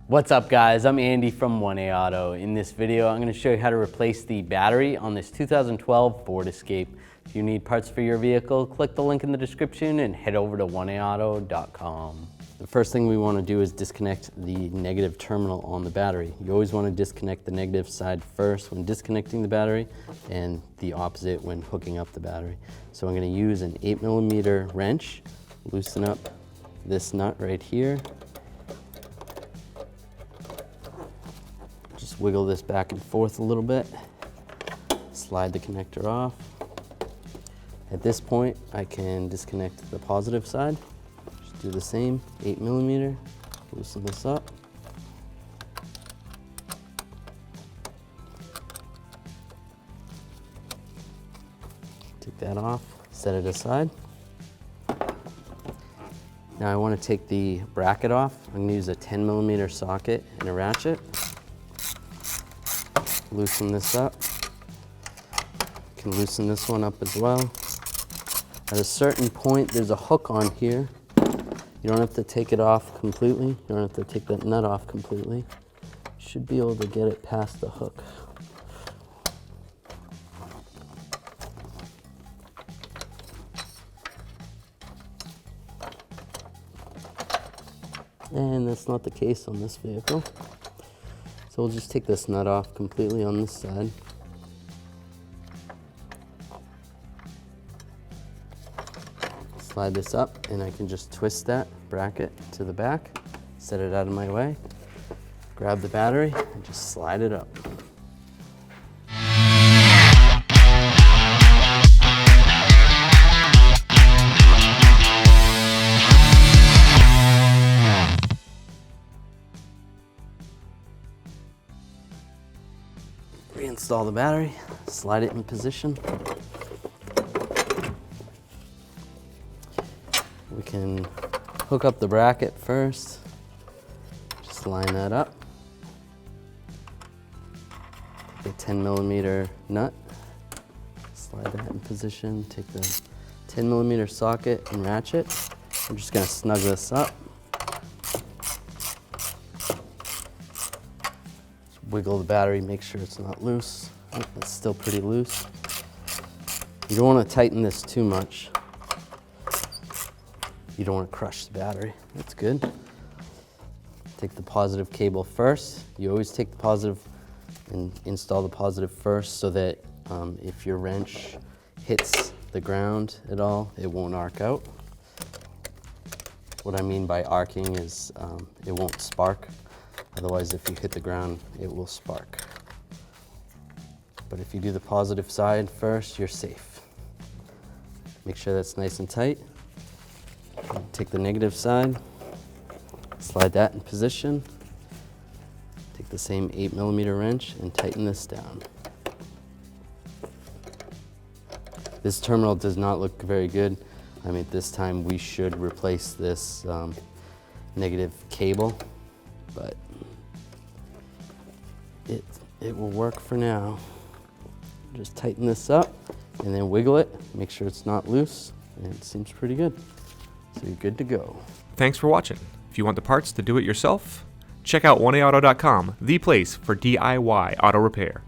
What's up guys, I'm Andy from 1A Auto. In this video, I'm going to show you how to replace the battery on this 2012 Ford Escape. If you need parts for your vehicle, click the link in the description and head over to 1AAuto.com. The first thing we want to do is disconnect the negative terminal on the battery. You always want to disconnect the negative side first when disconnecting the battery and the opposite when hooking up the battery. So I'm going to use an 8mm wrench, loosen up this nut right here. Just wiggle this back and forth a little bit, slide the connector off. At this point, I can disconnect the positive side. Just do the same, 8mm, loosen this up. Take that off, set it aside. Now I want to take the bracket off. I'm going to use a 10mm socket and a ratchet. Loosen this up. You can loosen this one up as well. At a certain point, there's a hook on here. You don't have to take it off completely. You don't have to take that nut off completely. You should be able to get it past the hook. And that's not the case on this vehicle. So we'll just take this nut off completely on this side. Slide this up and I can just twist that bracket to the back, set it out of my way, grab the battery and just slide it up. Reinstall the battery, slide it in position. We can hook up the bracket first. Just line that up. Take a 10mm nut, slide that in position. Take the 10mm socket and ratchet. I'm just gonna snug this up. Wiggle the battery, make sure it's not loose. Oh, it's still pretty loose. You don't want to tighten this too much. You don't want to crush the battery. That's good. Take the positive cable first. You always take the positive and install the positive first so that if your wrench hits the ground at all, it won't arc out. What I mean by arcing is it won't spark. Otherwise, if you hit the ground, it will spark. But if you do the positive side first, you're safe. Make sure that's nice and tight. Take the negative side, slide that in position. Take the same 8mm wrench and tighten this down. This terminal does not look very good. I mean, at this time we should replace this negative cable, but it will work for now. Just tighten this up and then wiggle it. Make sure it's not loose, and it seems pretty good. So you're good to go. Thanks for watching. If you want the parts to do it yourself, check out 1AAuto.com, the place for DIY auto repair.